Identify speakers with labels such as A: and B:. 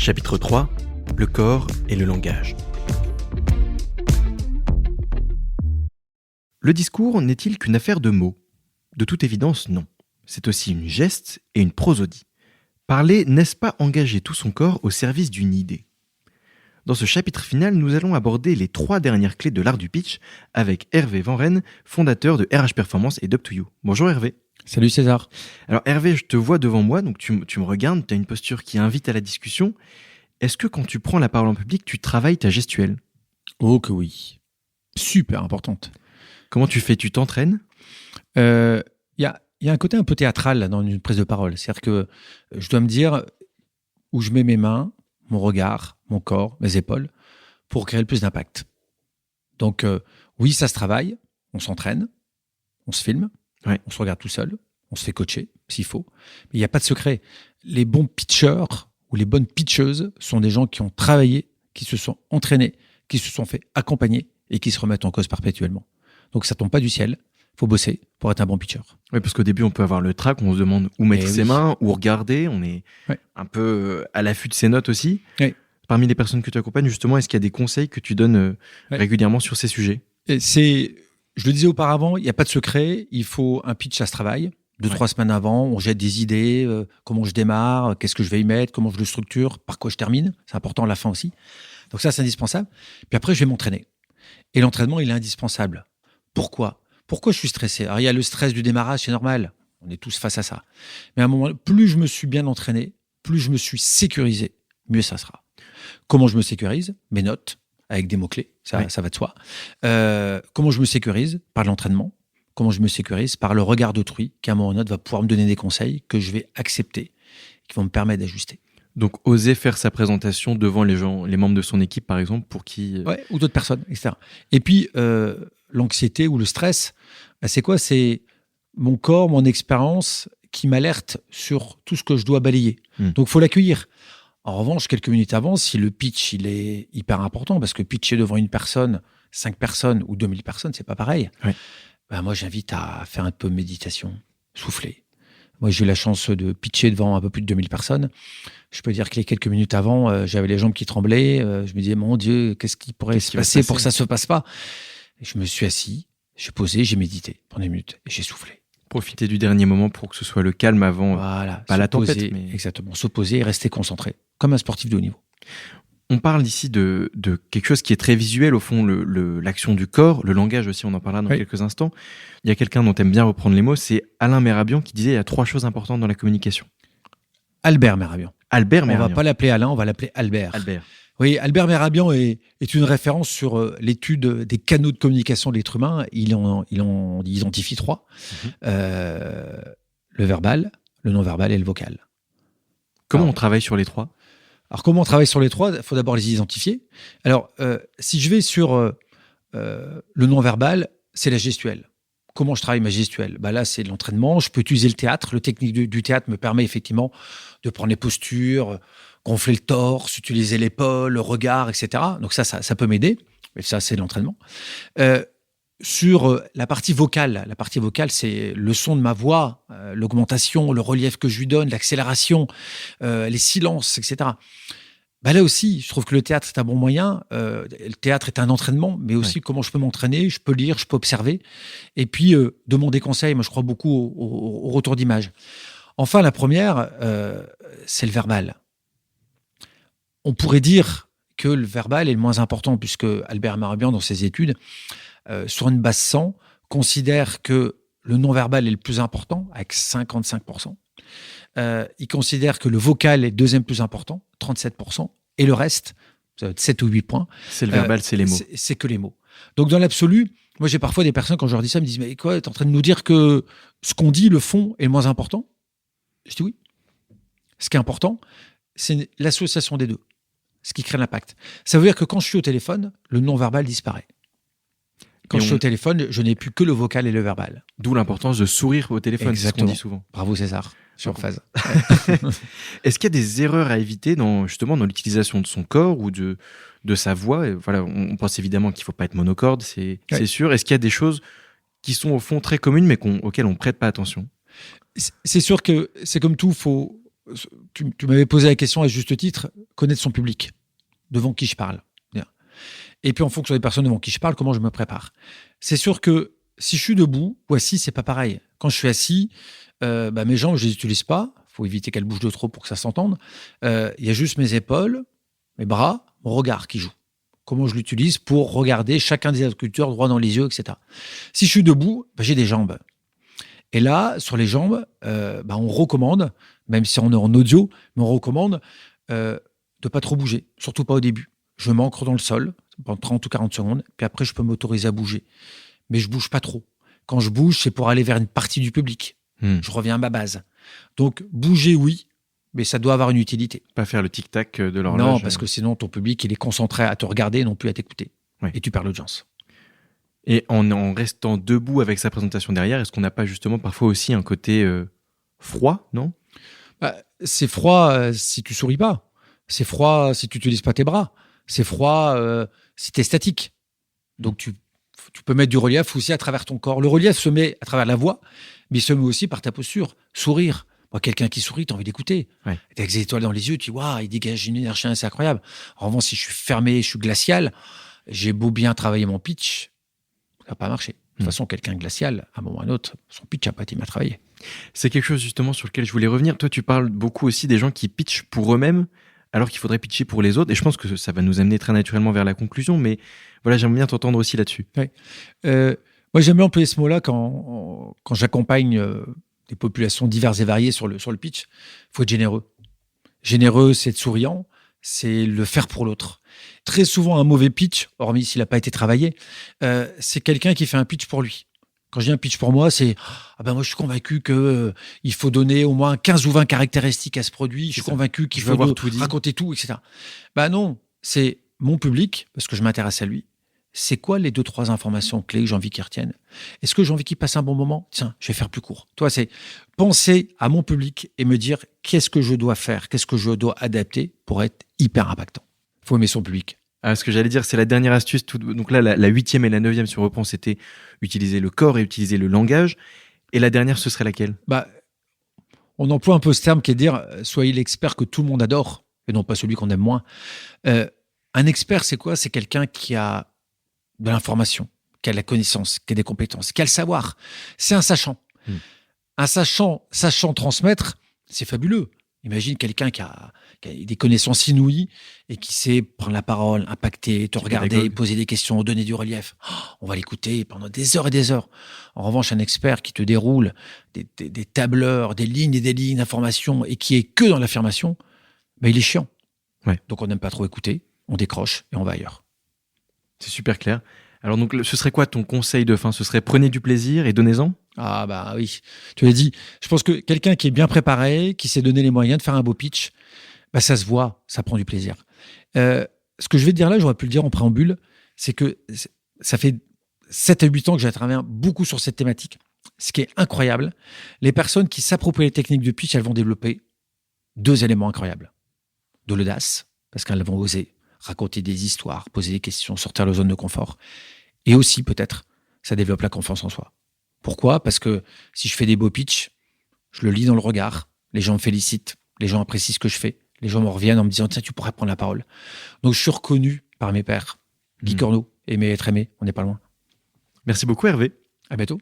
A: Chapitre 3, le corps et le langage. Le discours n'est-il qu'une affaire de mots ? De toute évidence, non. C'est aussi une geste et une prosodie. Parler, n'est-ce pas engager tout son corps au service d'une idée ? Dans ce chapitre final, nous allons aborder les 3 dernières clés de l'art du pitch avec Hervé Van Rijn, fondateur de RH Performance et d'Up2You. Bonjour Hervé.
B: Salut César.
A: Alors Hervé, je te vois devant moi, donc tu me regardes, tu as une posture qui invite à la discussion. Est-ce que quand tu prends la parole en public, tu travailles ta gestuelle ?
B: Oh que oui. Super importante.
A: Comment tu fais ? Tu t'entraînes ?
B: Il y a un côté un peu théâtral là, dans une prise de parole. C'est-à-dire que je dois me dire où je mets mes mains, mon regard, mon corps, mes épaules, pour créer le plus d'impact. Donc oui, ça se travaille, on s'entraîne, on se filme, on se regarde tout seul, on se fait coacher s'il faut. Mais il n'y a pas de secret. Les bons pitchers ou les bonnes pitcheuses sont des gens qui ont travaillé, qui se sont entraînés, qui se sont fait accompagner et qui se remettent en cause perpétuellement. Donc ça tombe pas du ciel. Faut bosser pour être un bon pitcher.
A: Oui, parce qu'au début, on peut avoir le trac, on se demande où mettre ses mains, où regarder, on est un peu à l'affût de ses notes aussi.
B: Oui.
A: Parmi les personnes que tu accompagnes, justement, est-ce qu'il y a des conseils que tu donnes régulièrement sur ces sujets ?
B: Je le disais auparavant, il n'y a pas de secret, il faut un pitch, ça se travaille. 2-3 semaines avant, on jette des idées, comment je démarre, qu'est-ce que je vais y mettre, comment je le structure, par quoi je termine. C'est important à la fin aussi. Donc ça, c'est indispensable. Puis après, je vais m'entraîner. Et l'entraînement, il est indispensable. Pourquoi je suis stressé ? Alors, il y a le stress du démarrage, c'est normal. On est tous face à ça. Mais à un moment, plus je me suis bien entraîné, plus je me suis sécurisé, mieux ça sera. Comment je me sécurise ? Mes notes, avec des mots-clés, ça va de soi. Comment je me sécurise ? Par l'entraînement. Comment je me sécurise ? Par le regard d'autrui, qui à un moment donné va pouvoir me donner des conseils que je vais accepter, qui vont me permettre d'ajuster.
A: Donc, oser faire sa présentation devant les gens, les membres de son équipe, par exemple, pour qui...
B: ou d'autres personnes, etc. Et puis, l'anxiété ou le stress, c'est quoi ? C'est mon corps, mon expérience qui m'alerte sur tout ce que je dois balayer. Donc, il faut l'accueillir. En revanche, quelques minutes avant, si le pitch il est hyper important, parce que pitcher devant une personne, 5 personnes ou 2000 personnes, c'est pas pareil. Moi, j'invite à faire un peu de méditation, souffler. Moi, j'ai eu la chance de pitcher devant un peu plus de 2000 personnes. Je peux dire que les quelques minutes avant, j'avais les jambes qui tremblaient. Je me disais, mon Dieu, qu'est-ce qui pourrait se passer pour que ça ne se passe pas ? Et je me suis assis, j'ai posé, j'ai médité pendant une minute et j'ai soufflé.
A: Profiter du dernier moment pour que ce soit le calme avant, pas la tempête. Mais...
B: Exactement, se poser et rester concentré, comme un sportif de haut niveau.
A: On parle ici de quelque chose qui est très visuel, au fond, l'action du corps, le langage aussi, on en parlera dans quelques instants. Il y a quelqu'un dont aime bien reprendre les mots, c'est Alain Merabian qui disait il y a 3 choses importantes dans la communication.
B: Albert Merabian.
A: On
B: va pas l'appeler Alain, on va l'appeler Albert. Oui, Albert Merabian est une référence sur l'étude des canaux de communication de l'être humain. Il en identifie 3. Le verbal, le non-verbal et le vocal.
A: Comment on travaille sur les 3 ?
B: Alors, comment on travaille sur les 3 ? Il faut d'abord les identifier. Alors, si je vais sur le non-verbal, c'est la gestuelle. Comment je travaille ma gestuelle ? Là, c'est de l'entraînement. Je peux utiliser le théâtre. Le technique du théâtre me permet effectivement de prendre les postures, gonfler le torse, utiliser l'épaule, le regard, etc. Donc ça peut m'aider. Mais ça, c'est de l'entraînement. Sur la partie vocale, c'est le son de ma voix, l'augmentation, le relief que je lui donne, l'accélération, les silences, etc. Là aussi, je trouve que le théâtre est un bon moyen. Le théâtre est un entraînement, mais aussi comment je peux m'entraîner, je peux lire, je peux observer. Et puis, demander conseil. Moi, je crois beaucoup au retour d'image. Enfin, la première, c'est le verbal. On pourrait dire que le verbal est le moins important, puisque Albert Merabian, dans ses études, sur une base 100, considère que le non-verbal est le plus important, avec 55%. Il considère que le vocal est le deuxième plus important, 37%, et le reste, 7 ou 8 points.
A: C'est le verbal, c'est les mots.
B: C'est que les mots. Donc, dans l'absolu, moi, j'ai parfois des personnes, quand je leur dis ça, me disent « Mais quoi, t'es en train de nous dire que ce qu'on dit, le fond, est le moins important ?» Je dis oui. Ce qui est important, c'est l'association des deux, ce qui crée l'impact. Ça veut dire que quand je suis au téléphone, le non-verbal disparaît. Quand je suis au téléphone, je n'ai plus que le vocal et le verbal.
A: D'où l'importance de sourire au téléphone, c'est ce qu'on dit souvent.
B: Bravo César, sur phase.
A: Est-ce qu'il y a des erreurs à éviter dans l'utilisation de son corps ou de sa voix ? On pense évidemment qu'il ne faut pas être monocorde, c'est sûr. Est-ce qu'il y a des choses qui sont au fond très communes mais auxquelles on ne prête pas attention ?
B: C'est sûr que c'est comme tout, tu m'avais posé la question à juste titre, connaître son public, devant qui je parle. Et puis en fonction des personnes devant qui je parle, comment je me prépare. C'est sûr que si je suis debout ou assis, c'est pas pareil. Quand je suis assis, mes jambes, je les utilise pas. Il faut éviter qu'elles bougent de trop pour que ça s'entende. Il y a juste mes épaules, mes bras, mon regard qui joue. Comment je l'utilise pour regarder chacun des interlocuteurs droit dans les yeux, etc. Si je suis debout, j'ai des jambes. Et là, sur les jambes, on recommande, même si on est en audio, mais on recommande de pas trop bouger, surtout pas au début. Je m'ancre dans le sol pendant 30 ou 40 secondes, puis après, je peux m'autoriser à bouger. Mais je bouge pas trop. Quand je bouge, c'est pour aller vers une partie du public. Je reviens à ma base. Donc, bouger, oui, mais ça doit avoir une utilité.
A: Pas faire le tic-tac de l'horloge.
B: Non, parce que sinon, ton public, il est concentré à te regarder, non plus à t'écouter.
A: Ouais.
B: Et tu perds l'audience.
A: Et en restant debout avec sa présentation derrière, est-ce qu'on n'a pas justement parfois aussi un côté froid, non ?
B: C'est froid si tu souris pas. C'est froid si tu n'utilises pas tes bras. C'est froid si tu es statique. Donc, tu peux mettre du relief aussi à travers ton corps. Le relief se met à travers la voix, mais il se met aussi par ta posture. Sourire. Moi, quelqu'un qui sourit, tu as envie d'écouter.
A: Ouais.
B: Tu as des étoiles dans les yeux, tu dis, waouh, il dégage une énergie, c'est incroyable. En revanche, si je suis fermé, je suis glacial, j'ai beau bien travailler mon pitch, ça va pas marcher. De toute façon, quelqu'un glacial, à un moment ou à un autre, son pitch n'a pas été bien travaillé.
A: C'est quelque chose justement sur lequel je voulais revenir. Toi, tu parles beaucoup aussi des gens qui pitchent pour eux-mêmes, alors qu'il faudrait pitcher pour les autres. Et je pense que ça va nous amener très naturellement vers la conclusion. Mais voilà, j'aimerais bien t'entendre aussi là-dessus.
B: Ouais. Moi, j'aime bien employer ce mot-là quand j'accompagne des populations diverses et variées sur le pitch. Il faut être généreux. Généreux, c'est être souriant, c'est le faire pour l'autre. Très souvent, un mauvais pitch, hormis s'il n'a pas été travaillé, c'est quelqu'un qui fait un pitch pour lui. Quand je dis un pitch pour moi, c'est moi je suis convaincu qu'il faut donner au moins 15 ou 20 caractéristiques à ce produit. Je suis convaincu qu'il faut raconter tout, etc. Non, c'est mon public, parce que je m'intéresse à lui. C'est quoi les 2-3 informations clés que j'ai envie qu'ils retiennent ? Est-ce que j'ai envie qu'ils passent un bon moment ? Tiens, je vais faire plus court. Toi, c'est penser à mon public et me dire qu'est-ce que je dois faire, qu'est-ce que je dois adapter pour être hyper impactant. Il faut aimer son public.
A: Ce que j'allais dire, c'est la dernière astuce. Donc là, la 8e et la 9e, si on reprend, c'était utiliser le corps et utiliser le langage. Et la dernière, ce serait laquelle ?
B: On emploie un peu ce terme qui est de dire soyez l'expert que tout le monde adore et non pas celui qu'on aime moins. Un expert, c'est quoi ? C'est quelqu'un qui a de l'information, qui a de la connaissance, qui a des compétences, qui a le savoir. C'est un sachant. Un sachant transmettre, c'est fabuleux. Imagine quelqu'un qui a des connaissances inouïes et qui sait prendre la parole, impacter, te regarder, poser des questions, donner du relief. On va l'écouter pendant des heures et des heures. En revanche, un expert qui te déroule des tableurs, des lignes et des lignes d'information et qui est que dans l'affirmation, il est chiant.
A: Ouais.
B: Donc on n'aime pas trop écouter, on décroche et on va ailleurs.
A: C'est super clair. Alors donc, ce serait quoi ton conseil de fin ? Ce serait prenez du plaisir et donnez-en ?
B: Oui, tu l'as dit. Je pense que quelqu'un qui est bien préparé, qui s'est donné les moyens de faire un beau pitch, ça se voit, ça prend du plaisir. Ce que je vais te dire là, j'aurais pu le dire en préambule, c'est que ça fait 7 à 8 ans que j'interviens beaucoup sur cette thématique. Ce qui est incroyable, les personnes qui s'approprient les techniques de pitch, elles vont développer 2 éléments incroyables. De l'audace, parce qu'elles vont oser raconter des histoires, poser des questions, sortir de leur zone de confort. Et aussi, peut-être, ça développe la confiance en soi. Pourquoi ? Parce que si je fais des beaux pitchs, je le lis dans le regard, les gens me félicitent, les gens apprécient ce que je fais, les gens me reviennent en me disant « Tiens, tu pourrais prendre la parole ». Donc, je suis reconnu par mes pairs. Guy Corneau, aimer être aimé, on n'est pas loin.
A: Merci beaucoup Hervé.
B: À bientôt.